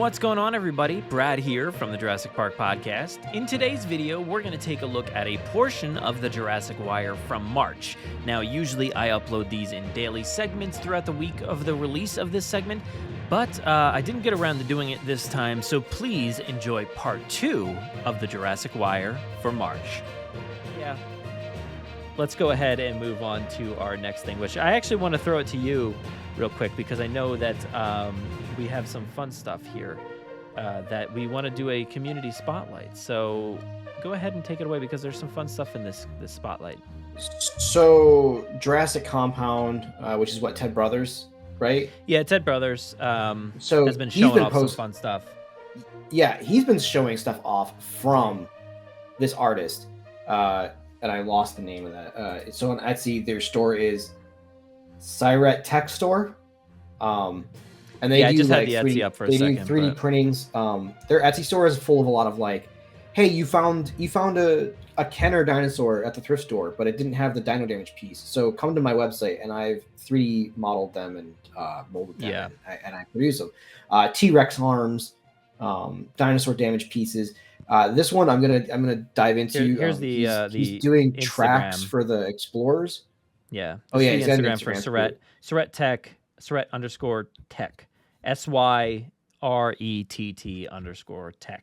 What's going on, everybody? Brad here from the Jurassic Park Podcast. In today's video, we're going to take a look at a portion of the Jurassic Wire from March. Now, usually I upload these in daily segments throughout the week of the release of this segment, but I didn't get around to doing it this time, so please enjoy part 2 of the Jurassic Wire for March. Yeah. Let's go ahead and move on to our next thing, which I actually want to throw it to you real quick because I know that we have some fun stuff here that we want to do a community spotlight. So go ahead and take it away because there's some fun stuff in this spotlight. So Jurassic Compound, which is what, Ted Brothers, right? Yeah, Ted Brothers so has been showing off some fun stuff. Yeah, he's been showing stuff off from this artist. And I lost the name of that. So on Etsy, their store is Siret Tech Store. And they do just like had the Etsy up for a they second, do 3D printings. Their Etsy store is full of a lot of like, hey, you found a Kenner dinosaur at the thrift store, but it didn't have the dino damage piece. So come to my website, and I've 3D modeled them and molded them, and I produce them. T-Rex arms, dinosaur damage pieces. This one I'm gonna dive into. Here's he's doing Instagram tracks for the explorers. Yeah. Oh yeah, he's Instagram for Siret Tech, Siret_Tech, SYRETT_tech.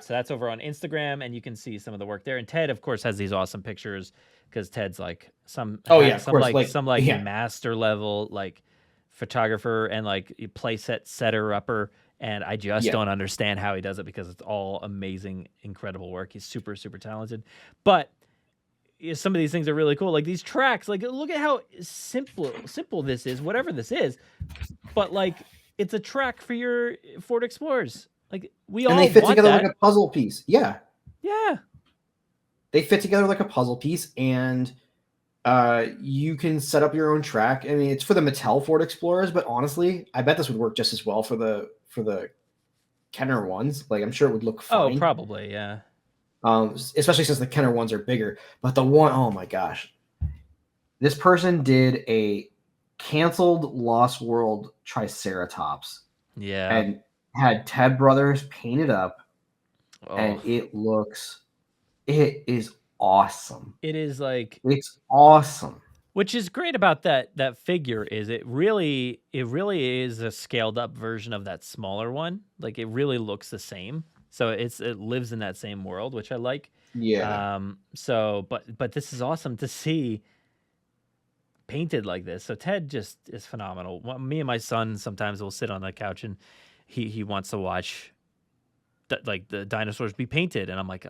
So that's over on Instagram, and you can see some of the work there. And Ted, of course, has these awesome pictures because Ted's like some master level like photographer and like playset setter upper. And I just don't understand how he does it because it's all amazing, incredible work. He's super, super talented. But some of these things are really cool. Like these tracks, like look at how simple this is, whatever this is. But like it's a track for your Ford Explorers. Like and they fit together like a puzzle piece. Yeah. Yeah. They fit together like a puzzle piece, and you can set up your own track. I mean, it's for the Mattel Ford Explorers, but honestly, I bet this would work just as well for the Kenner ones. Like I'm sure it would look fine. Oh, probably, yeah. Especially since the Kenner ones are bigger. But the one, oh my gosh. This person did a canceled Lost World Triceratops. Yeah. And had Ted Brothers painted up. Oh. And it is awesome. It is like it's awesome. Which is great about that figure is it really is a scaled up version of that smaller one. Like it really looks the same. So it lives in that same world, which I like. Yeah. But this is awesome to see painted like this. So Ted just is phenomenal. Me and my son sometimes will sit on the couch and he wants to watch like the dinosaurs be painted, and I'm like,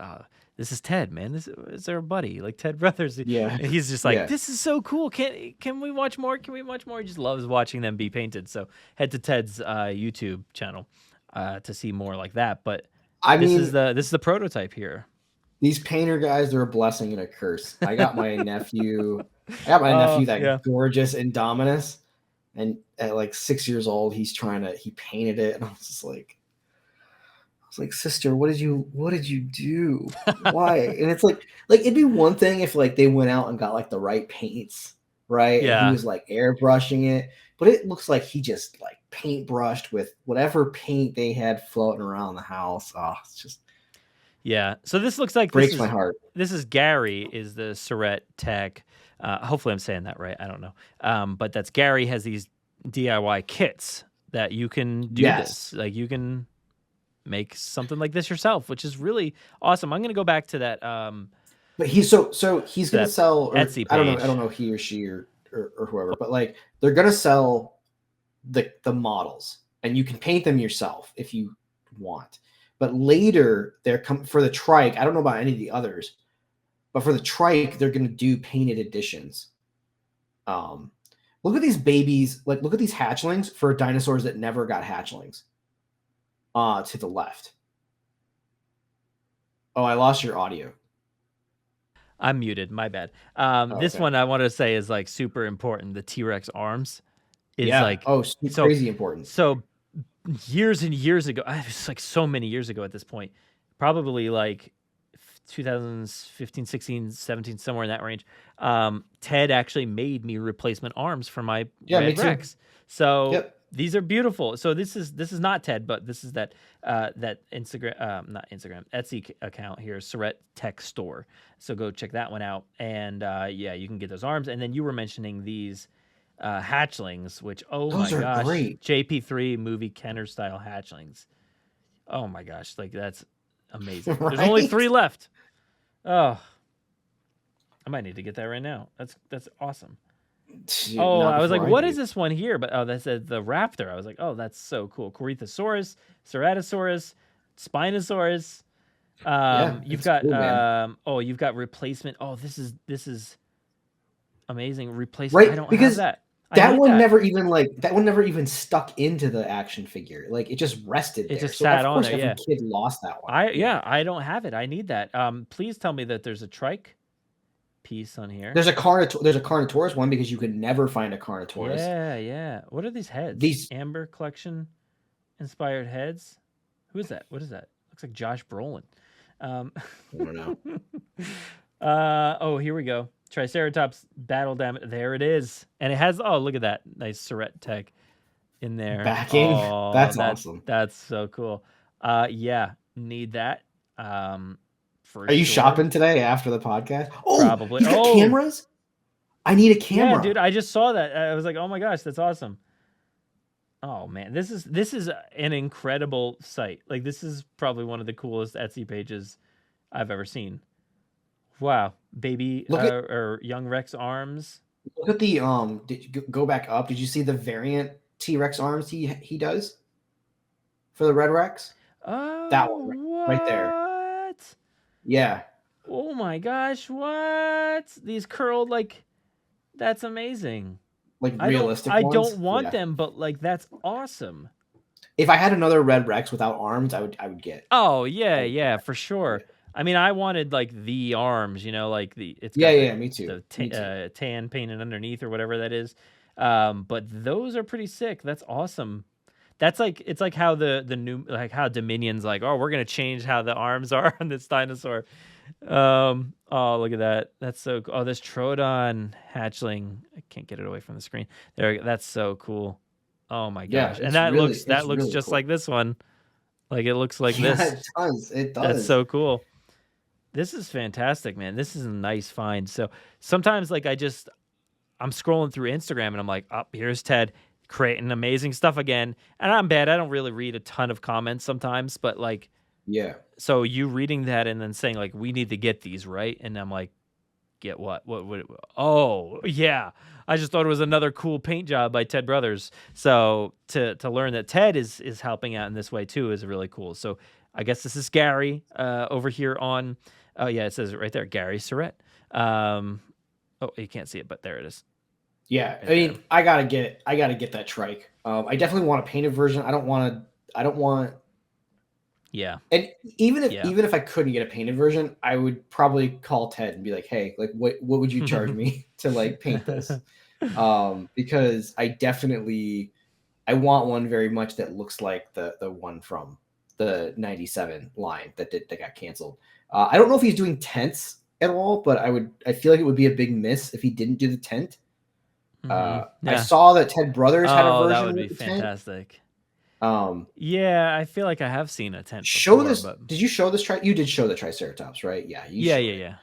this is Ted, man. This is our buddy, like Ted Brothers. Yeah. And he's just like, this is so cool. Can we watch more? Can we watch more? He just loves watching them be painted. So head to Ted's YouTube channel to see more like that. But this is the prototype here. These painter guys, they're a blessing and a curse. I got my nephew. That gorgeous Indominus, and at like 6 years old, he painted it, and I was like, sister, what did you do? Why? And it's like it'd be one thing if like they went out and got like the right paints, right? Yeah. And he was like airbrushing it, but it looks like he just like paintbrushed with whatever paint they had floating around the house. Oh, it's just So this looks like breaks my heart. This is Gary, is the Siret Tech. Hopefully I'm saying that right. I don't know. But that's Gary has these DIY kits that you can do this. Like you can make something like this yourself, which is really awesome. I'm going to go back to that. But he's going to sell Etsy page. I don't know he or she or whoever, but like they're going to sell the models, and you can paint them yourself if you want. But later they're for the trike. I don't know about any of the others, but for the trike, they're going to do painted editions. Look at these babies. Like look at these hatchlings for dinosaurs that never got hatchlings. To the left. Oh, I lost your audio. I'm muted. My bad. This one I want to say is like super important. The T-Rex arms is like crazy important. So years and years ago, it's like so many years ago at this point, probably like 2015, 16, 17, somewhere in that range. Ted actually made me replacement arms for my Red Rex. So These are beautiful. So this is not Ted, but this is that Instagram, not Instagram, Etsy account here, Surrett Tech Store. So go check that one out, and yeah, you can get those arms. And then you were mentioning these hatchlings, which Those my are gosh, great. JP3 movie Kenner style hatchlings. Oh my gosh, like that's amazing. Right? There's only 3 left. Oh, I might need to get that right now. That's awesome. Dude, Oh, not I was like, before I what do. is this one here? But that's the raptor. I was like, oh, that's so cool. Corythosaurus, Ceratosaurus, Spinosaurus. Yeah, You've it's got cool, man. you've got replacement. Oh, this is amazing. Replacement. Right? I don't have Because that. I that need one that. never even stuck into the action figure. Like it just rested It there. just So sat of on course there. every Yeah. kid lost that one. I don't have it. I need that. Please tell me that there's a trike piece on here. There's a Carnotaurus one because you could never find a Carnotaurus. Yeah. What are these heads? These Amber Collection inspired heads. Who is that? What is that? Looks like Josh Brolin. I don't know. Oh, here we go. Triceratops battle damage. There it is. And it has, oh, look at that. Nice Surrett Tech in there. Backing. Oh, That's awesome. That's so cool. Yeah, need that. For Are you sure. shopping today after the podcast? Oh, Probably. You got cameras? I need a camera. Yeah, dude, I just saw that. I was like, oh my gosh, that's awesome. Oh man, this is an incredible site. Like this is probably one of the coolest Etsy pages I've ever seen. Wow, baby or young Rex arms. Look at the Did you go back up? Did you see the variant T-Rex arms he does for the Red Rex? Oh, that one right there. What? Yeah. Oh my gosh, what? These curled like that's amazing. Like realistic I ones? don't want them, but like that's awesome. If I had another Red Rex without arms, I would get. Oh yeah, for sure. I mean, I wanted like the arms, you know, like it's got me too. The tan painted underneath or whatever that is. But those are pretty sick. That's awesome. That's like it's like how the new like how Dominion's like, oh, we're gonna change how the arms are on this dinosaur. Oh, look at that. That's so cool. Oh, this Troodon hatchling. I can't get it away from the screen. There, that's so cool. Oh my gosh. And that looks really just cool. Like this one. Like it looks like this. It does. It does. That's so cool. This is fantastic, man. This is a nice find. So sometimes like I'm scrolling through Instagram and I'm like, oh, here's Ted creating amazing stuff again. And I'm bad. I don't really read a ton of comments sometimes, but like, yeah. So you reading that and then saying like, we need to get these, right? And I'm like, get what? Oh, yeah. I just thought it was another cool paint job by Ted Brothers. So to learn that Ted is helping out in this way too is really cool. So I guess this is Gary over here on, oh yeah, it says it right there, Gary Surrett. Oh, you can't see it, but there it is. Yeah, right I mean, there. I gotta get that trike. I definitely want a painted version. I don't want. Yeah. And even if I couldn't get a painted version, I would probably call Ted and be like, hey, like what would you charge me to like paint this? Because I want one very much that looks like the one from the 97 line that got canceled. I don't know if he's doing tents at all, but I feel like it would be a big miss if he didn't do the tent. Yeah. I saw that Ted Brothers had a version. That would be fantastic. Tent. Yeah, I feel like I have seen a tent. Show before, this. But... Did you show this? You did show the Triceratops, right? Yeah. Yeah.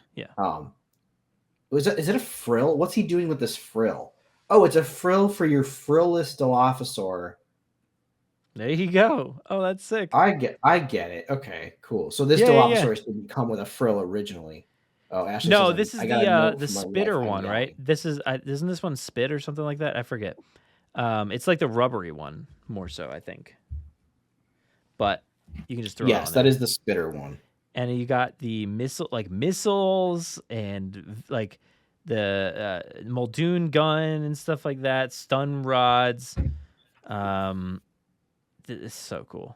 Is it a frill? What's he doing with this frill? Oh, it's a frill for your frillless Dilophosaur. There you go. Oh, that's sick. I get it. Okay, cool. So this Dilophosaurus didn't come with a frill originally. Oh, Ashley no, this is the spitter one, right? This is isn't this one spit or something like that? I forget. It's like the rubbery one more so, I think. But you can just throw it on. Yes, that is the spitter one. And you got the missiles and like the Muldoon gun and stuff like that, stun rods. This is so cool.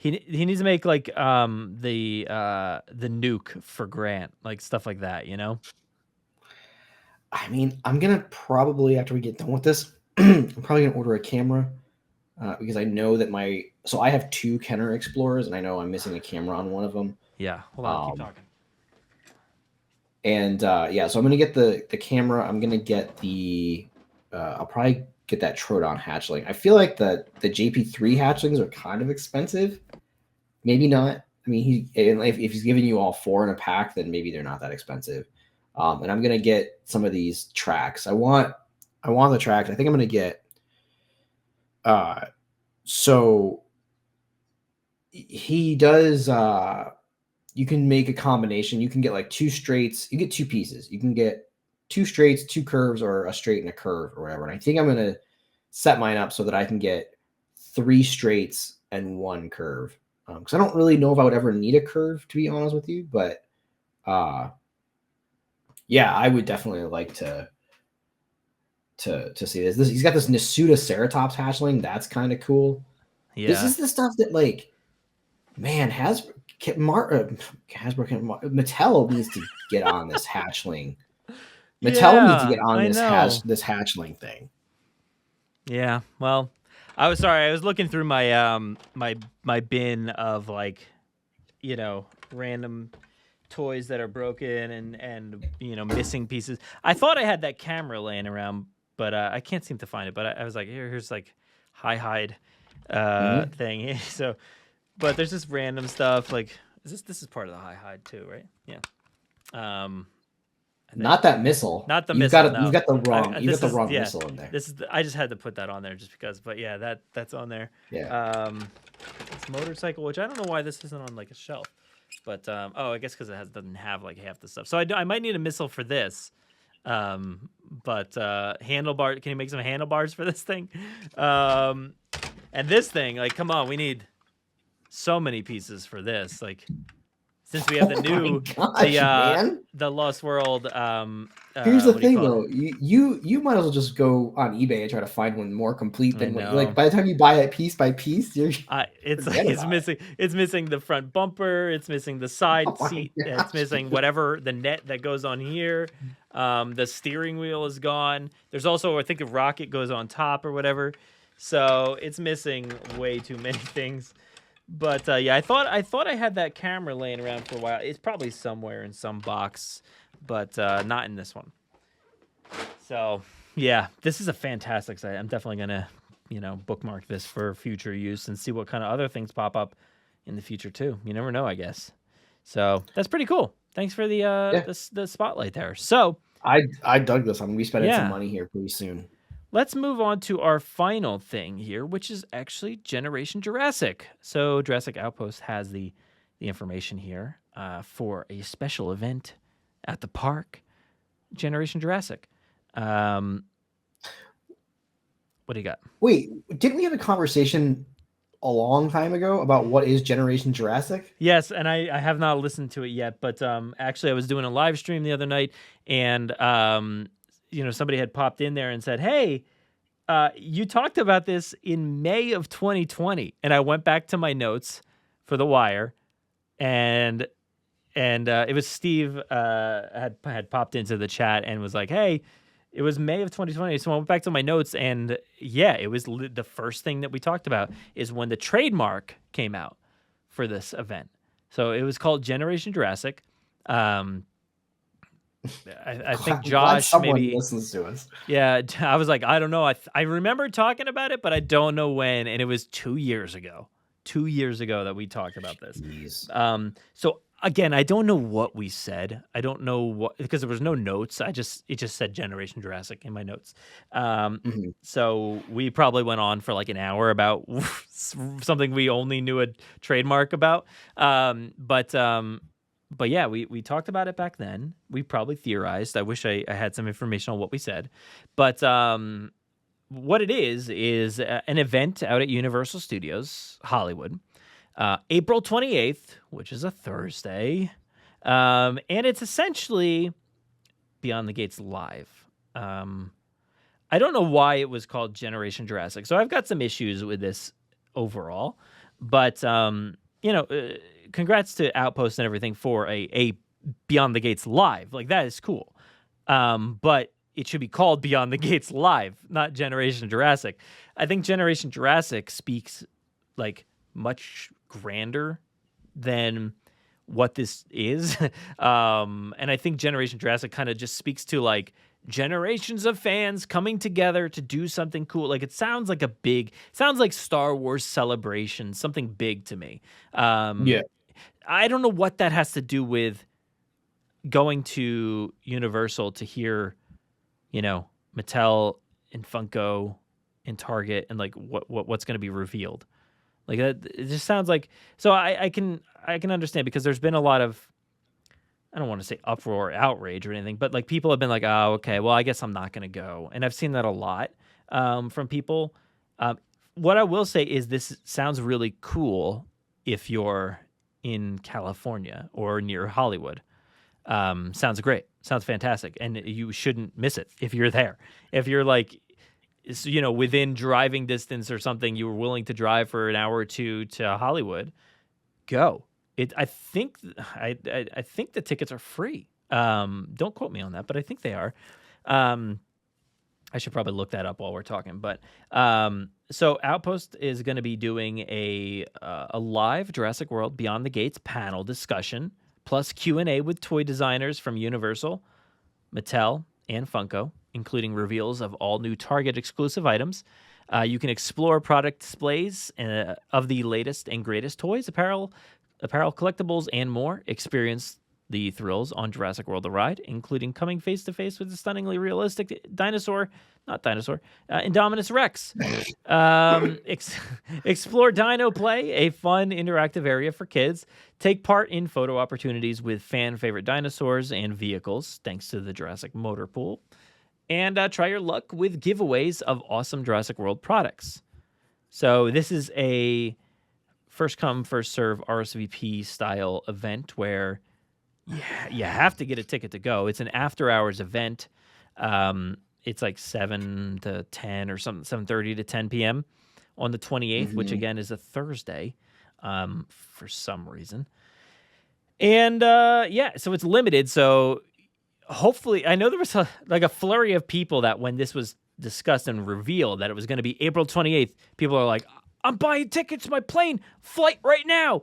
He needs to make like the nuke for Grant, like stuff like that, you know? I mean, I'm gonna probably after we get done with this, I'm probably gonna order a camera because I know that I have 2 Kenner Explorers and I know I'm missing a camera on one of them. Yeah, hold on, keep talking. And so I'm gonna get the camera. I'm gonna get the I'll probably get that Troodon hatchling. I feel like the JP3 hatchlings are kind of expensive. Maybe not. I mean, if he's giving you all 4 in a pack, then maybe they're not that expensive. And I'm gonna get some of these tracks. I want the tracks. I think I'm gonna get. So he does. You can make a combination. You can get like 2 straights. You get 2 pieces. You can get 2 straights, 2 curves, or a straight and a curve, or whatever. And I think I'm gonna set mine up so that I can get 3 straights and 1 curve. Because I don't really know if I would ever need a curve, to be honest with you. But yeah, I would definitely like to see this. He's got this Nasuda Ceratops hatchling. That's kind of cool. Yeah. This is the stuff that, like, man, Mattel needs to get on this hatchling. Mattel needs to get on this hatchling thing. Yeah. Well, I was looking through my my bin of, like, you know, random toys that are broken and you know, missing pieces. I thought I had that camera laying around, but I can't seem to find it. But I was like, here's like hide thing. So, but there's just random stuff. Like, this is part of the hide too, right? Yeah. Not that missile. Not the missile. You've got the wrong missile in there. I just had to put that on there just because. But yeah, that's on there. Yeah. This motorcycle, which I don't know why this isn't on like a shelf, but I guess because doesn't have like half the stuff. So I might need a missile for this. But handlebar. Can you make some handlebars for this thing? And this thing, like, come on, we need so many pieces for this. Like, since we have the new the Lost World. Here's the thing, though. You might as well just go on eBay and try to find one more complete than what, like, by the time you buy it piece by piece, it's missing the front bumper, it's missing the side seat, it's missing whatever the net that goes on here. The steering wheel is gone. There's also, I think, a rocket goes on top or whatever. So it's missing way too many things. But yeah, I thought I had that camera laying around for a while. It's probably somewhere in some box, but not in this one. So yeah, this is a fantastic site. I'm definitely gonna, you know, bookmark this for future use and see what kind of other things pop up in the future too. You never know, I guess. So that's pretty cool. Thanks for the spotlight there. So I dug this. I'm gonna be spending some money here pretty soon. Let's move on to our final thing here, which is actually Generation Jurassic. So Jurassic Outpost has the information here for a special event at the park, Generation Jurassic. What do you got? Wait, didn't we have a conversation a long time ago about what is Generation Jurassic? Yes, and I have not listened to it yet, but actually I was doing a live stream the other night, and you know, somebody had popped in there and said, "Hey, you talked about this in May of 2020." And I went back to my notes for The Wire, and it was Steve had popped into the chat and was like, "Hey, it was May of 2020." So I went back to my notes, and yeah, it was the first thing that we talked about is when the trademark came out for this event. So it was called Generation Jurassic. I think Josh maybe listens to us. Yeah, I was like, I don't know. I remember talking about it, but I don't know when. And it was 2 years ago. 2 years ago that we talked about this. Jeez. So again, I don't know what we said. I don't know what, because there was no notes. It just said Generation Jurassic in my notes. So we probably went on for like an hour about something we only knew a trademark about. But yeah, we talked about it back then. We probably theorized. I wish I had some information on what we said. But what it is an event out at Universal Studios Hollywood, April 28th, which is a Thursday. And it's essentially Beyond the Gates Live. I don't know why it was called Generation Jurassic. So I've got some issues with this overall. But, you know, congrats to Outpost and everything for a Beyond the Gates Live. Like, that is cool. But it should be called Beyond the Gates Live, not Generation Jurassic. I think Generation Jurassic speaks like much grander than what this is. And I think Generation Jurassic kind of just speaks to like generations of fans coming together to do something cool. Like it sounds like Star Wars Celebration, something big to me. Yeah. I don't know what that has to do with going to Universal to hear, Mattel and Funko and Target and like what's going to be revealed. Like that, it just sounds like. So I can understand, because there's been a lot of, I don't want to say uproar or outrage or anything, but like people have been like, oh, okay, well, I guess I'm not going to go. And I've seen that a lot from people. What I will say is this sounds really cool if you're in California or near Hollywood. Sounds great. Sounds fantastic. And you shouldn't miss it if you're there. If you're like, within driving distance or something, you were willing to drive for an hour or two to Hollywood, go. I think the tickets are free. Don't quote me on that, but I think they are. I should probably look that up while we're talking. But so Outpost is going to be doing a live Jurassic World Beyond the Gates panel discussion, plus Q&A with toy designers from Universal, Mattel, and Funko, including reveals of all new Target exclusive items. You can explore product displays of the latest and greatest toys, apparel, collectibles, and more. Experience the thrills on Jurassic World: The Ride, including coming face-to-face with the stunningly realistic Indominus Rex. Explore Dino Play, a fun interactive area for kids. Take part in photo opportunities with fan-favorite dinosaurs and vehicles, thanks to the Jurassic Motor Pool. And try your luck with giveaways of awesome Jurassic World products. So this is a first come, first serve RSVP style event where you have to get a ticket to go. It's an after hours event. It's like 7 to 10 or something, 7:30 to 10 p.m. on the 28th, which again is a Thursday for some reason. And so it's limited. So hopefully, I know there was a flurry of people that when this was discussed and revealed that it was going to be April 28th, people are like, I'm buying tickets to my plane flight right now.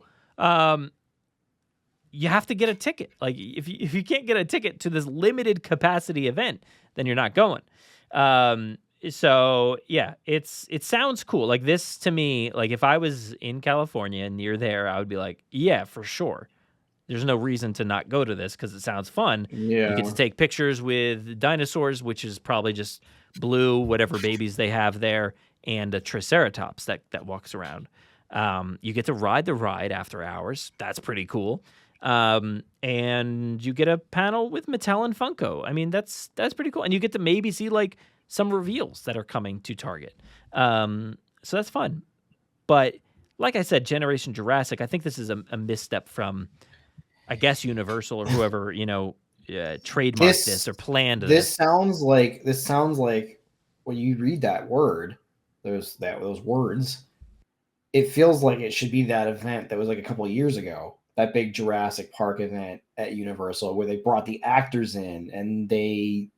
You have to get a ticket. Like if you can't get a ticket to this limited capacity event, then you're not going. So yeah, it sounds cool. Like this to me, like if I was in California near there, I would be like, yeah, for sure. There's no reason to not go to this because it sounds fun. Yeah. You get to take pictures with dinosaurs, which is probably just Blue, whatever babies they have there, and a Triceratops that walks around. You get to ride the ride after hours. That's pretty cool. And you get a panel with Mattel and Funko. I mean, that's pretty cool. And you get to maybe see like some reveals that are coming to Target. So that's fun. But like I said, Generation Jurassic, I think this is a misstep from, I guess, Universal or whoever, trademarked this or planned this. This sounds like when you read that word, those words, it feels like it should be that event that was like a couple of years ago, that big Jurassic Park event at Universal where they brought the actors in and they,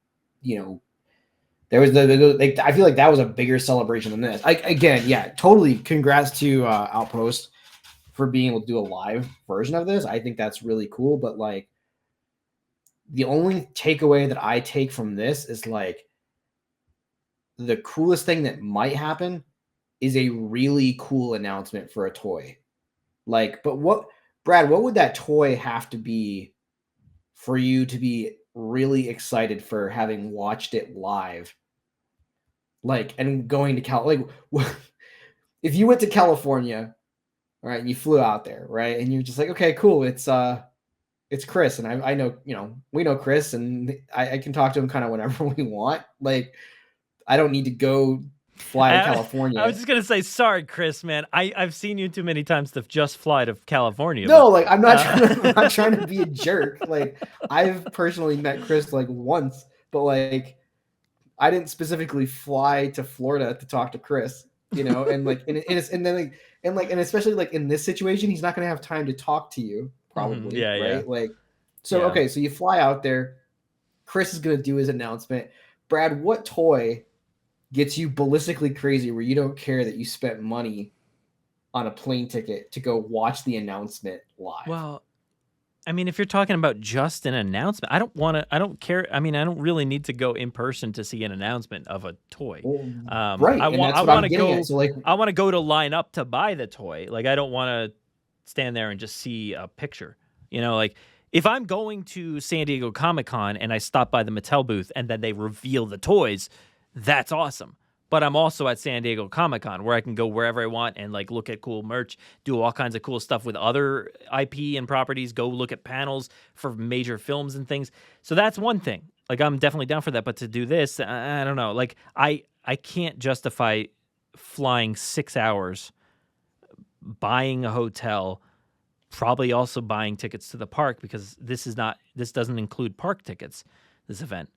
there was I feel like that was a bigger celebration than this. Totally. Congrats to Outpost for being able to do a live version of this. I think that's really cool. But like, the only takeaway that I take from this is like, the coolest thing that might happen is a really cool announcement for a toy. Like, but Brad, what would that toy have to be for you to be really excited for having watched it live? Like, and going to if you went to California, right, and you flew out there, right, and you're just like, okay, cool, it's Chris, and I know, we know Chris, and I can talk to him kind of whenever we want. Like, I don't need to go fly to California. I was just gonna say, sorry, Chris, man. I've seen you too many times to just fly to California. No, like I'm not trying to be a jerk. Like I've personally met Chris like once, but like I didn't specifically fly to Florida to talk to Chris. And like and especially like in this situation, he's not gonna have time to talk to you probably. Right? Yeah. Like so okay, so you fly out there. Chris is gonna do his announcement. Brad, what toy gets you ballistically crazy where you don't care that you spent money on a plane ticket to go watch the announcement live? Well, I mean, if you're talking about just an announcement, I don't care. I mean, I don't really need to go in person to see an announcement of a toy. Right. And that's what I'm getting at. So like, I want to go to line up to buy the toy. Like, I don't want to stand there and just see a picture. You know, like if I'm going to San Diego Comic-Con and I stop by the Mattel booth and then they reveal the toys, that's awesome. But I'm also at San Diego Comic-Con where I can go wherever I want and like look at cool merch, do all kinds of cool stuff with other IP and properties, go look at panels for major films and things. So that's one thing. Like I'm definitely down for that. But to do this, I don't know. Like I can't justify flying 6 hours, buying a hotel, probably also buying tickets to the park because this doesn't include park tickets, this event.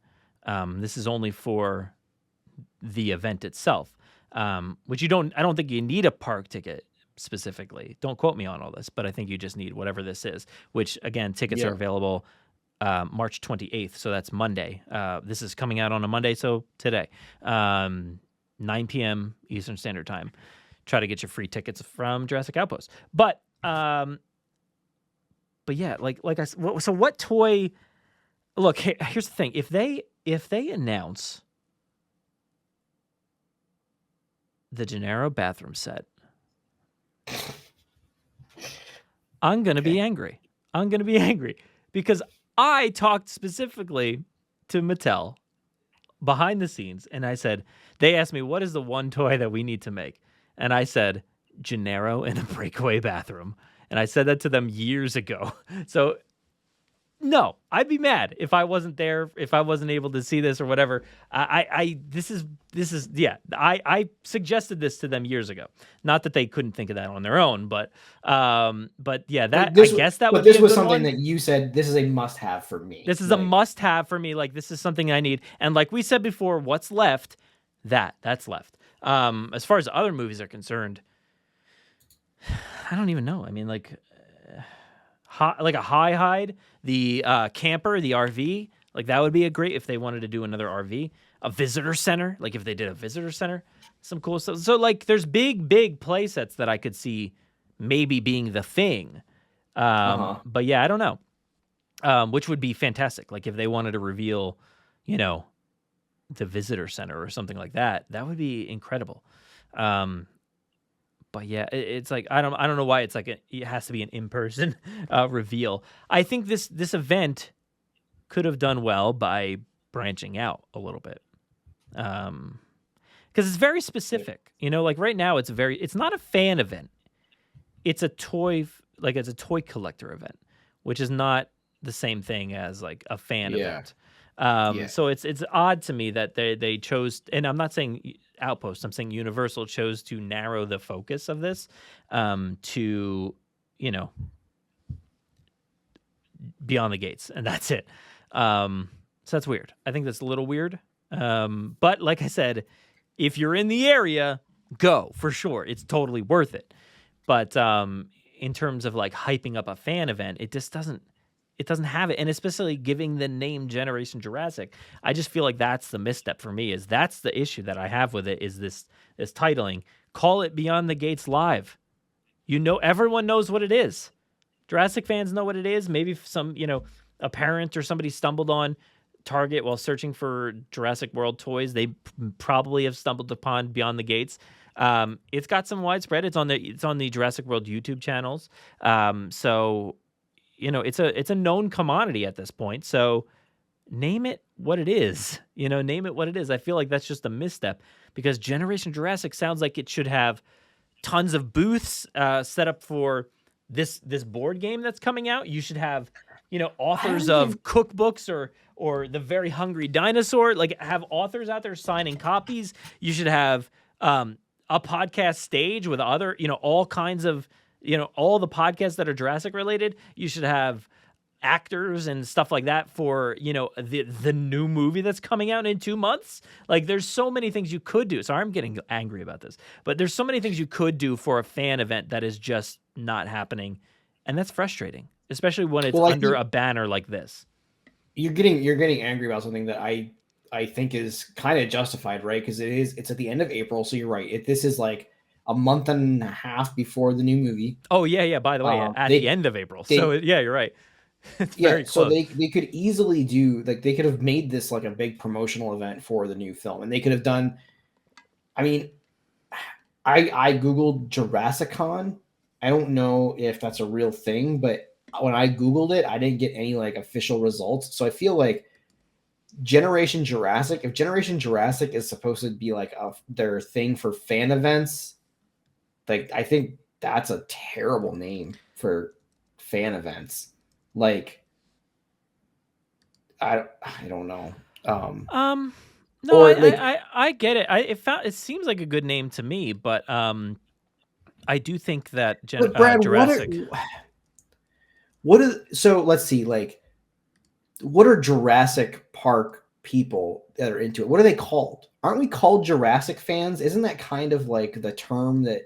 This is only for the event itself, which I don't think you need a park ticket specifically. Don't quote me on all this, but I think you just need whatever this is, which again, tickets are available March 28th. So that's Monday. This is coming out on a Monday. So today, 9 p.m. Eastern Standard Time, try to get your free tickets from Jurassic Outpost. But yeah, so what toy, look, here's the thing. If they announce the Gennaro bathroom set, I'm going to be angry. I'm going to be angry because I talked specifically to Mattel behind the scenes and I said, they asked me, what is the one toy that we need to make? And I said, Gennaro in a breakaway bathroom. And I said that to them years ago. So no, I'd be mad if I wasn't there, if I wasn't able to see this or whatever. I suggested this to them years ago. Not that they couldn't think of that on their own, but yeah, that I guess that would be a good one. But this was something that you said, this is a must-have for me. This is a must-have for me. Like, this is something I need. And like we said before, what's left? That's left. As far as other movies are concerned, I don't even know. I mean, like a hide, the camper, the RV, like that would be a great if they wanted to do another RV, a visitor center, like if they did a visitor center, some cool stuff. So like there's big play sets that I could see maybe being the thing. But yeah, I don't know. Which would be fantastic. Like if they wanted to reveal, you know, the visitor center or something like that, that would be incredible. But yeah, it's like I don't know why it's like it has to be an in-person reveal. I think this event could have done well by branching out a little bit, because it's very specific. You know, like right now it's not a fan event. It's a toy collector event, which is not the same thing as like a fan event. So it's odd to me that they chose, and I'm not saying Outpost, I'm saying Universal chose to narrow the focus of this to, you know, Beyond the Gates, and that's it. So that's weird. I think that's a little weird. But like I said, if you're in the area, go for sure. It's totally worth it. But in terms of like hyping up a fan event, it just doesn't have it. And especially giving the name Generation Jurassic, I just feel like that's the misstep for me. That's the issue that I have with it, is this titling. Call it Beyond the Gates Live. You know, everyone knows what it is. Jurassic fans know what it is. Maybe some, you know, a parent or somebody stumbled on Target while searching for Jurassic World toys. They probably have stumbled upon Beyond the Gates. It's got some widespread. It's on the Jurassic World YouTube channels. So, you know, it's a known commodity at this point. So name it what it is. You know, name it what it is. I feel like that's just a misstep because Generation Jurassic sounds like it should have tons of booths set up for this board game that's coming out. You should have, you know, authors of cookbooks or the Very Hungry Dinosaur. Like, have authors out there signing copies. You should have a podcast stage with other, you know, all kinds of, you know, all the podcasts that are Jurassic related. You should have actors and stuff like that for, you know, the new movie that's coming out in 2 months. Like, there's so many things you could do. Sorry, I'm getting angry about this, but there's so many things you could do for a fan event that is just not happening. And that's frustrating, especially when it's under a banner like this. You're getting angry about something that I think is kind of justified, right? Because it's at the end of April. So you're right. This is like a month and a half before the new movie. Oh yeah. By the way, at the end of April. So yeah, you're right. It's Yeah, very so close. they could easily do, like, they could have made this like a big promotional event for the new film, and they could have done. I mean, I googled Jurassicon. I don't know if that's a real thing, but when I googled it, I didn't get any like official results. So I feel like Generation Jurassic, if Generation Jurassic is supposed to be like their thing for fan events, like I think that's a terrible name for fan events. Like I don't know. No, Or like, I get it. It seems like a good name to me, but I do think that but Brad, Jurassic. so let's see, like, what are Jurassic Park people that are into it? What are they called? Aren't we called Jurassic fans? Isn't that kind of like the term that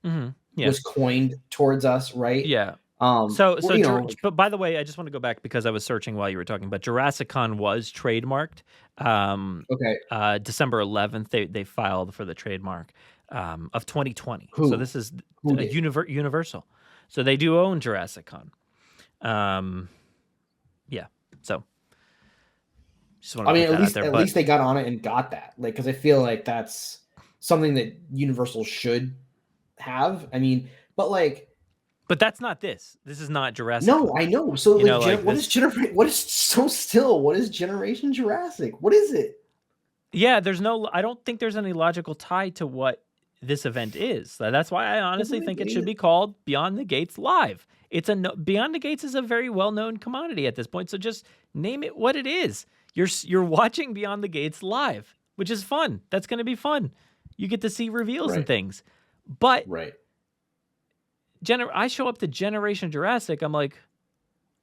Yeah. was coined towards us, right? Yeah. Well, you know, But by the way, I just want to go back because I was searching while you were talking. But Jurassicon was trademarked. okay, December 11th, they filed for the trademark of 2020. So who this is who did? Universal. So they do own Jurassicon. Yeah. So just want I to mean, put that out there. at least they got on it and got that, like, because I feel like that's something that Universal should have. I mean, but like, but that's not this. This is not Jurassic. no, I know. So You know, like, what this, is what is so still? What is Generation Jurassic? What is it? Yeah, I don't think there's any logical tie to what this event is. That's why I honestly think it should be called Beyond the Gates Live. Beyond the Gates is a very well-known commodity at this point, so just name it what it is. You're watching Beyond the Gates live, which is fun. That's going to be fun. You get to see reveals and things. But Right. I show up to Generation Jurassic, I'm like,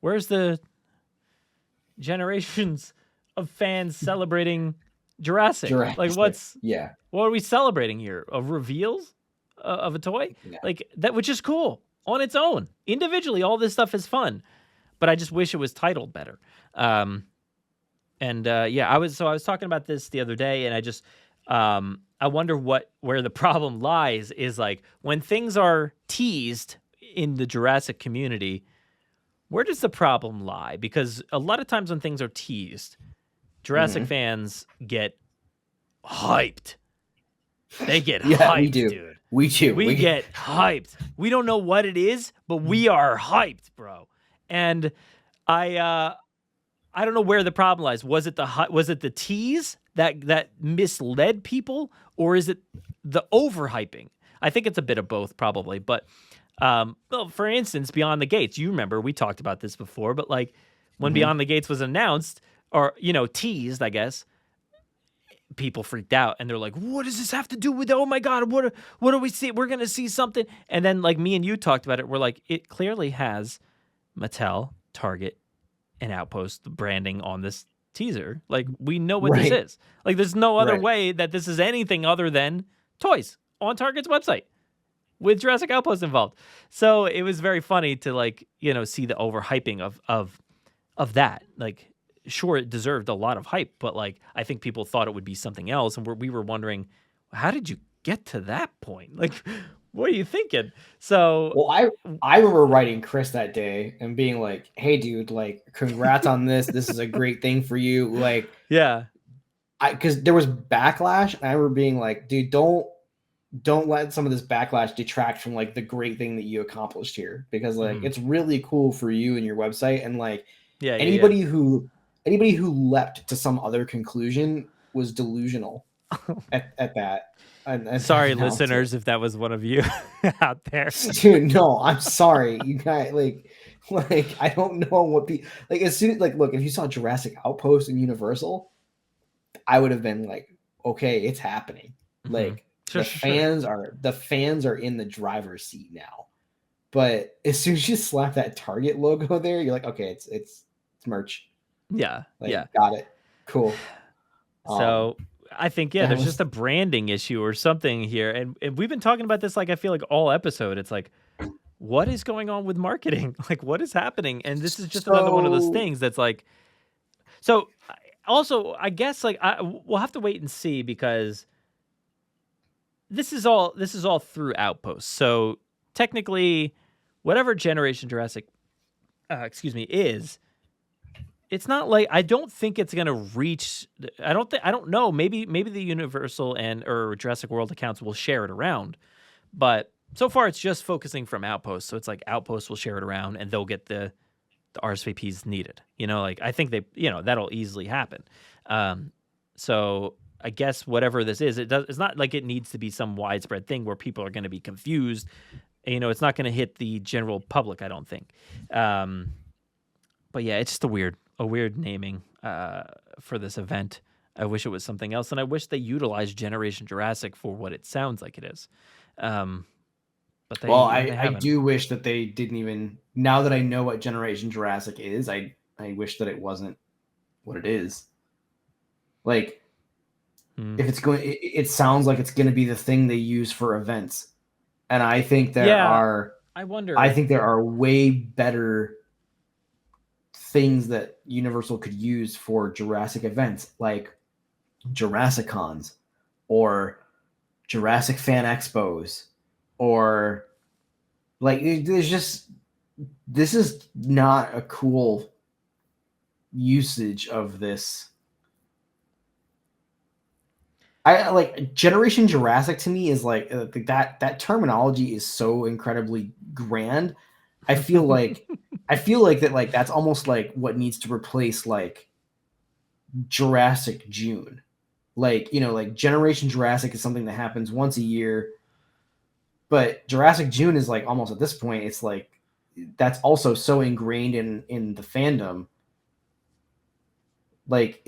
where's the generations of fans celebrating Jurassic? Like, what are we celebrating here? Of reveals of a toy? Yeah. Like that, which is cool on its own. Individually, all this stuff is fun, but I just wish it was titled better. I was talking about this the other day, and I just I wonder where the problem lies is, like, when things are teased in the Jurassic community, where does the problem lie? Because a lot of times when things are teased, Jurassic fans get hyped. They get hyped, we do. dude. We do. We get hyped. We don't know what it is, but we are hyped, bro. And I don't know where the problem lies. Was it the tease that misled people, or is it the overhyping? I think it's a bit of both, probably. But well, for instance, Beyond the Gates. You remember we talked about this before, but like when Beyond the Gates was announced, or teased, I guess, people freaked out and they're like, "What does this have to do with? Oh my God, what do we see? We're gonna see something." And then, like, me and you talked about it. We're like, it clearly has Mattel, Target, and Outpost branding on this teaser. Like, we know what this is. Like, there's no other way that this is anything other than toys on Target's website with Jurassic Outpost involved. So it was very funny to, like, see the overhyping of that. Like, sure, it deserved a lot of hype, but like, I think people thought it would be something else, and we were wondering, how did you get to that point? Like, what are you thinking? So, well, I remember writing Chris that day and being like, "Hey, dude, like, congrats on this. This is a great thing for you." Like, yeah, because there was backlash, and I remember being like, "Dude, don't let some of this backlash detract from like the great thing that you accomplished here, because like it's really cool for you and your website, and like anybody who leapt to some other conclusion was delusional at that." And sorry, listeners, if that was one of you out there. Dude, no, I'm sorry. You guys, like I don't know what like, as soon as, like, look, if you saw Jurassic Outpost and Universal, I would have been like, okay, it's happening. Like, the fans are in the driver's seat now. But as soon as you slap that Target logo there, you're like, okay, it's merch. Yeah. Like, got it. Cool. So I think, there's just a branding issue or something here. And we've been talking about this, like, I feel like all episode. It's like, what is going on with marketing? Like, what is happening? And this is just another one of those things that's like, so also, I guess, like, we'll have to wait and see, because this is all through Outpost. So technically, whatever Generation Jurassic is it's not like I don't think it's gonna reach. I don't know. Maybe the Universal or Jurassic World accounts will share it around, but so far it's just focusing from Outpost. So it's like Outpost will share it around, and they'll get the RSVPs needed. Like I think that'll easily happen. So I guess whatever this is, it's not like it needs to be some widespread thing where people are going to be confused. It's not going to hit the general public, I don't think. But yeah, it's just a weird naming for this event. I wish it was something else, and I wish they utilized Generation Jurassic for what it sounds like it is. But I do wish that they didn't even. Now that I know what Generation Jurassic is, I wish that it wasn't what it is. Like, if it's going, it sounds like it's going to be the thing they use for events, and I think I think there are way better things that Universal could use for Jurassic events, like Jurassicons or Jurassic Fan Expos. Or like this is not a cool usage of this. I like Generation Jurassic to me is like that terminology is so incredibly grand. I feel like that's almost like what needs to replace like Jurassic June. Like, like Generation Jurassic is something that happens once a year. But Jurassic June is like almost at this point, it's like that's also so ingrained in the fandom. Like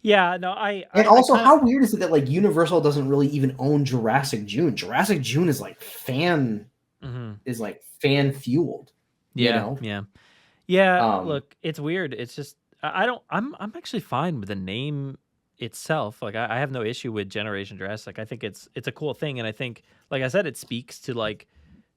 how weird is it that like Universal doesn't really even own Jurassic June? Jurassic June is like fan fueled. Yeah. Yeah. Look, it's weird. It's just I'm actually fine with the name itself. Like I have no issue with Generation Jurassic. I think it's a cool thing, and I think, like I said, it speaks to like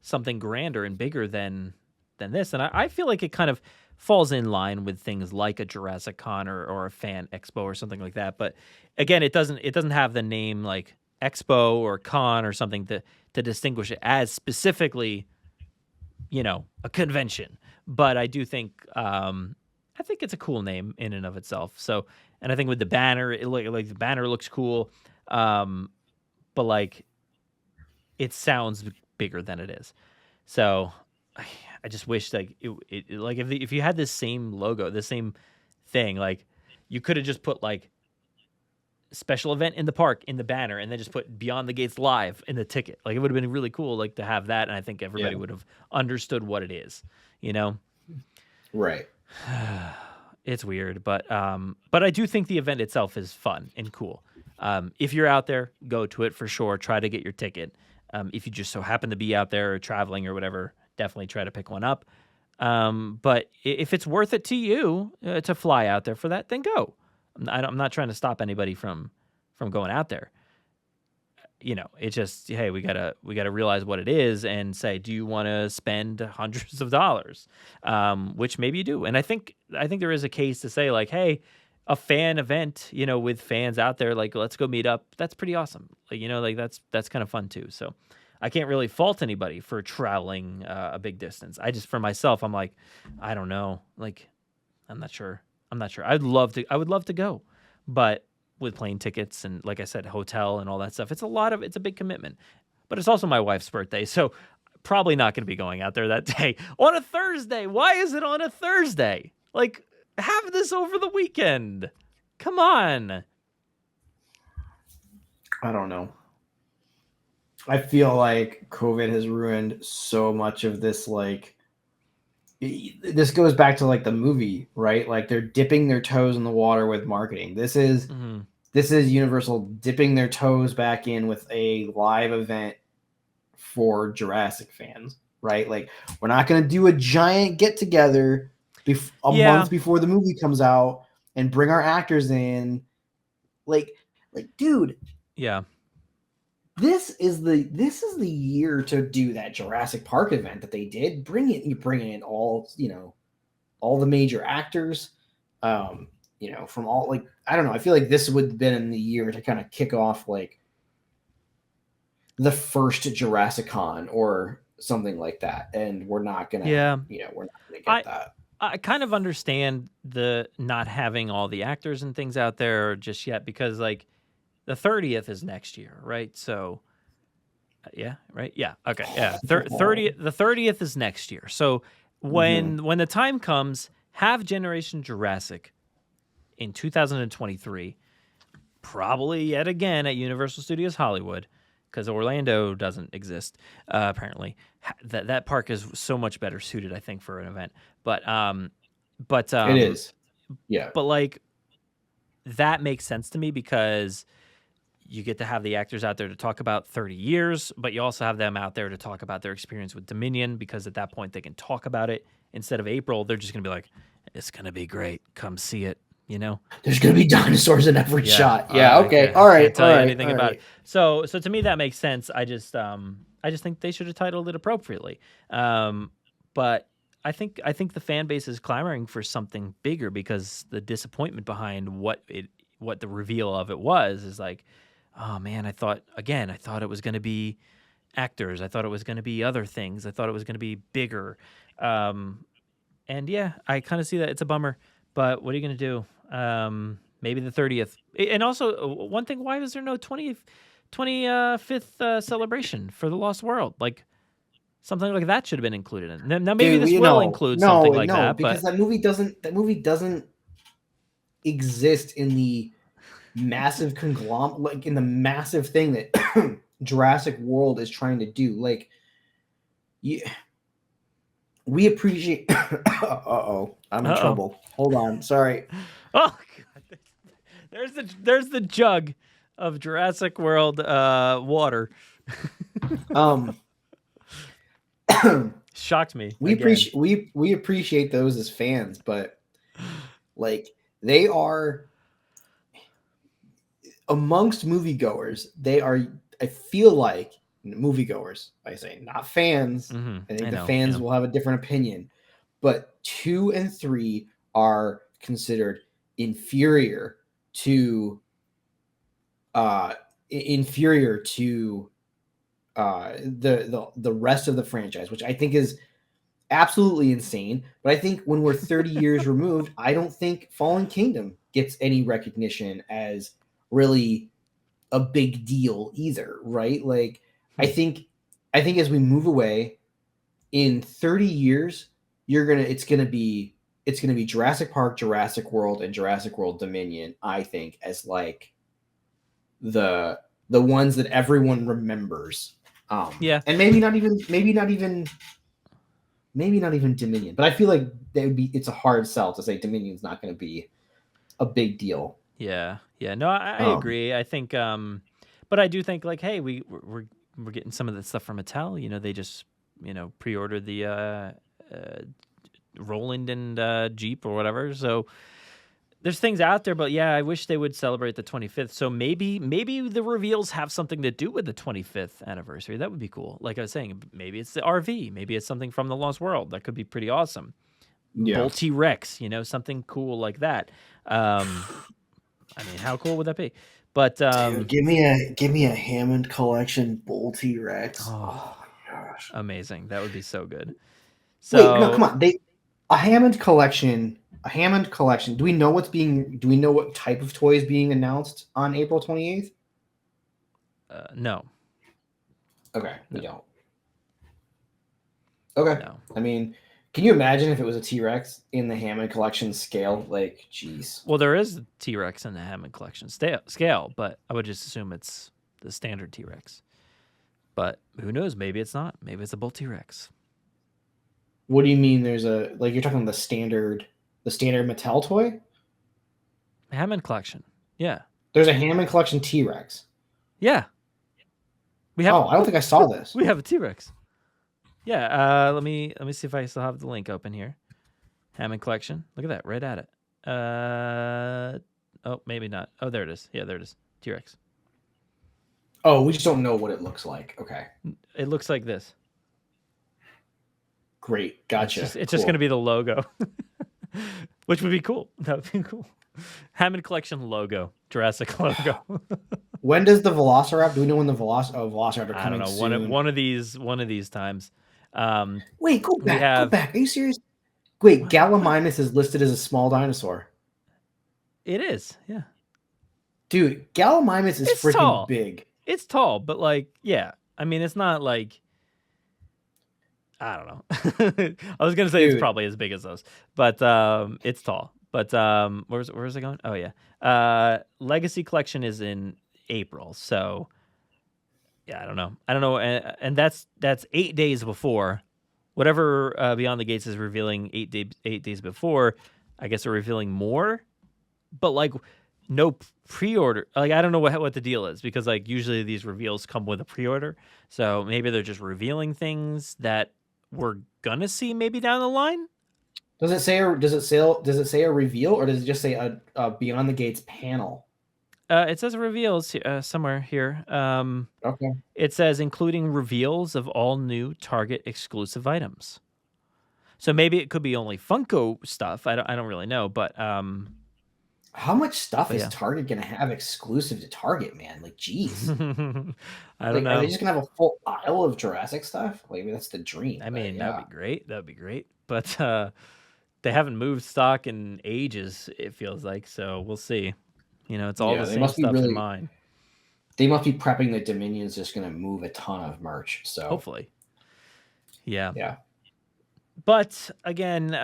something grander and bigger than this. And I feel like it kind of falls in line with things like a Jurassic Con or a Fan Expo or something like that. But again, it doesn't have the name like Expo or Con or something to distinguish it as specifically, a convention. But I do think I think it's a cool name in and of itself. So, and I think with the banner, the banner looks cool, but like it sounds bigger than it is. So I just wish like it like if you had this same logo, the same thing, like you could have just put like special event in the park in the banner, and then just put Beyond the Gates Live in the ticket. Like it would have been really cool, like to have that, and I think everybody would have understood what it is. Right. It's weird, but I do think the event itself is fun and cool. If you're out there, go to it for sure. Try to get your ticket. If you just so happen to be out there or traveling or whatever, definitely try to pick one up. But if it's worth it to you to fly out there for that, then go. I'm not trying to stop anybody from going out there. It's just, hey, we gotta realize what it is and say, do you want to spend hundreds of dollars? Which maybe you do. And I think there is a case to say like, hey, a fan event, with fans out there, like let's go meet up. That's pretty awesome. Like, that's kind of fun too. So I can't really fault anybody for traveling a big distance. I just, for myself, I'm like, I don't know. Like, I'm not sure. I would love to go, but with plane tickets and, like I said, hotel and all that stuff, it's a big commitment. But it's also my wife's birthday, so probably not going to be going out there that day on a Thursday. Why is it on a Thursday? Like, have this over the weekend. Come on. I don't know. I feel like COVID has ruined so much of this. Like, this goes back to like the movie, right? Like they're dipping their toes in the water with marketing. This is Universal dipping their toes back in with a live event for Jurassic fans, right? Like we're not going to do a giant get together month before the movie comes out and bring our actors in. Like, dude. Yeah. This is the year to do that Jurassic Park event that they did. You bring in all the major actors, from all, like, I don't know. I feel like this would have been in the year to kind of kick off like the first Jurassic Con or something like that, and we're not gonna, Yeah. we're not gonna get that. I kind of understand the not having all the actors and things out there just yet, because like the 30th is next year, right? So yeah, right? Yeah. Okay. Yeah. 30 the 30th is next year. So when the time comes, have Generation Jurassic in 2023, probably yet again at Universal Studios Hollywood, because Orlando doesn't exist apparently. That park is so much better suited, I think, for an event. But It is. Yeah. But like that makes sense to me, because you get to have the actors out there to talk about 30 years, but you also have them out there to talk about their experience with Dominion, because at that point they can talk about it. Instead of April, they're just going to be like, it's going to be great. Come see it, There's going to be dinosaurs in every shot. Yeah, okay. All right. Can't tell you anything about it. So to me that makes sense. I just think they should have titled it appropriately. But I think the fan base is clamoring for something bigger, because the disappointment behind what the reveal of it was is like, oh man, I thought it was going to be actors. I thought it was going to be other things. I thought it was going to be bigger. And yeah, I kind of see that. It's a bummer, but what are you going to do? Maybe the 30th. And also one thing, why was there no 25th celebration for the Lost World? Like something like that should have been included in. Now maybe this will include something like that, because that movie doesn't exist in the massive conglomerate, like in the massive thing that Jurassic World is trying to do. Like, we appreciate. I'm in trouble. Hold on, sorry. Oh, God. There's the jug of Jurassic World water. Shocked me. We appreciate those as fans, but like they are amongst moviegoers. They are. I feel like moviegoers. I say not fans. I think the fans will have a different opinion, but 2 and 3 are considered inferior to the rest of the franchise, which I think is absolutely insane. But I think when we're 30 years removed, I don't think Fallen Kingdom gets any recognition as really a big deal either, right? Like I think as we move away in 30 years, it's gonna be Jurassic Park, Jurassic World, and Jurassic World Dominion, I think, as like the ones that everyone remembers. And maybe not even Dominion, but I feel like it's a hard sell to say Dominion's not going to be a big deal. Yeah. No, I agree. I think, but I do think like, hey, we're getting some of the stuff from Mattel. They just pre-ordered the Roland and Jeep or whatever. So there's things out there, but yeah, I wish they would celebrate the 25th. So maybe the reveals have something to do with the 25th anniversary. That would be cool. Like I was saying, maybe it's the RV. Maybe it's something from the Lost World. That could be pretty awesome. Yeah. Bull T-Rex, something cool like that. I mean, how cool would that be? But dude, give me a Hammond collection Bull T-Rex. Oh my gosh, amazing! That would be so good. So wait, no, come on. A Hammond collection. Do we know what type of toy is being announced on April 28th? No. Okay, we don't. Okay. No. I mean, can you imagine if it was a T-Rex in the Hammond collection scale? Like, geez. Well, there is a T-Rex in the Hammond collection scale, but I would just assume it's the standard T-Rex. But who knows? Maybe it's not. Maybe it's a Bull T-Rex. What do you mean? There's you're talking the standard Mattel toy? Hammond collection. Yeah. There's a Hammond collection T-Rex. Yeah. We have. I don't think I saw this. We have a T-Rex. Yeah. Let me see if I still have the link open here. Hammond collection. Look at that. Right at it. Oh, maybe not. Oh, there it is. Yeah, there it is. T-Rex. Oh, we just don't know what it looks like. Okay. It looks like this. Great. Gotcha. It's just going to be the logo, which would be cool. That would be cool. Hammond collection logo, Jurassic logo. When does the Velociraptor? Do we know when the Velociraptor coming? I don't know. Soon? One of these times. Wait, go back. Go back. Are you serious? Wait, Gallimimus is listed as a small dinosaur. It is, yeah. Dude, Gallimimus is freaking tall. Big. It's tall, but like, yeah. I mean, it's not like, I don't know. I was gonna say it's probably as big as those, but it's tall. But where's it going? Oh yeah. Legacy Collection is in April, so yeah, I don't know, and that's 8 days before. Whatever Beyond the Gates is revealing 8 days before, I guess they're revealing more, but like no pre-order. Like I don't know what the deal is, because like usually these reveals come with a pre-order, so maybe they're just revealing things that we're gonna see maybe down the line. Does it say a reveal, or does it just say a Beyond the Gates panel? It says reveals somewhere here. Okay. It says including reveals of all new Target exclusive items. So maybe it could be only Funko stuff. I don't really know, but how much stuff is Target gonna have exclusive to Target, man? Like, geez. I don't know. Are they just gonna have a full aisle of Jurassic stuff? Like, that's the dream. I mean, that'd be great. That'd be great. But they haven't moved stock in ages, it feels like. So we'll see. You know, it's all the same stuff in mind. They must be prepping that Dominion's just going to move a ton of merch. So hopefully. Yeah. Yeah. But again,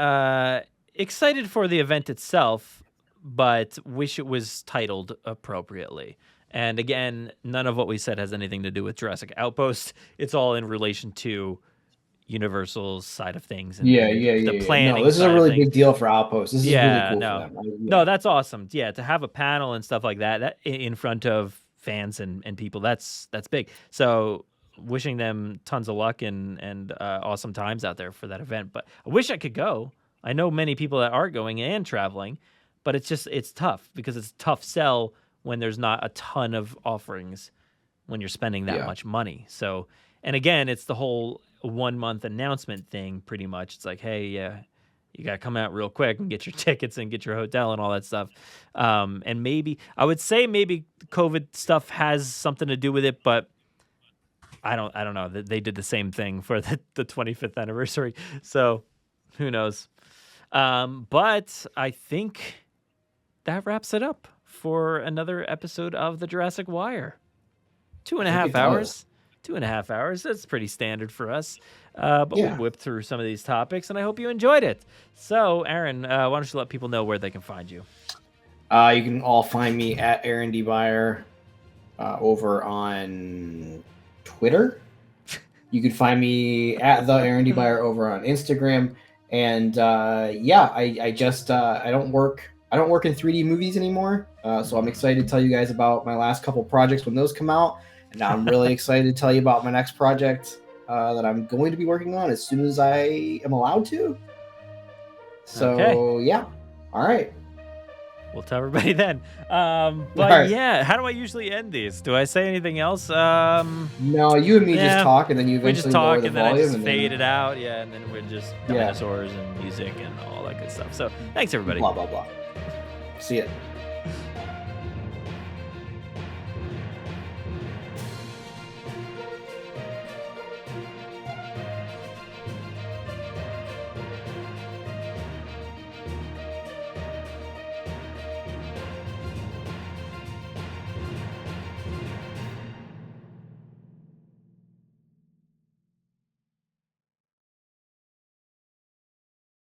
excited for the event itself, but wish it was titled appropriately. And again, none of what we said has anything to do with Jurassic Outpost. It's all in relation to Universal's side of things. And the planning. No, this is a really big deal for Outpost. This is really cool for them. No, that's awesome. Yeah, to have a panel and stuff like that in front of fans and people, that's big. So wishing them tons of luck and awesome times out there for that event. But I wish I could go. I know many people that are going and traveling, but it's tough because it's a tough sell when there's not a ton of offerings when you're spending that much money. So, and again, it's the whole 1 month announcement thing pretty much. It's like, hey, you got to come out real quick and get your tickets and get your hotel and all that stuff. And maybe, I would say maybe COVID stuff has something to do with it, but I don't know. They did the same thing for the 25th anniversary. So who knows? But I think that wraps it up for another episode of the Jurassic Wire. 2.5 hours. 2.5 hours. That's pretty standard for us. But we whipped through some of these topics, and I hope you enjoyed it. So, Aaron, why don't you let people know where they can find you? You can all find me at Aaron D. Wire over on Twitter. You can find me at the Aaron D. Wire over on Instagram. And I just I don't work in 3D movies anymore. So I'm excited to tell you guys about my last couple projects when those come out. And I'm really excited to tell you about my next project that I'm going to be working on as soon as I am allowed to. So, yeah. All right. We'll tell everybody then. How do I usually end these? Do I say anything else? No, you and me just talk, and then you eventually lower the volume. And then I just fade it out. Yeah, and then we're just dinosaurs and music and all that good stuff. So, thanks, everybody. Blah, blah, blah. See ya.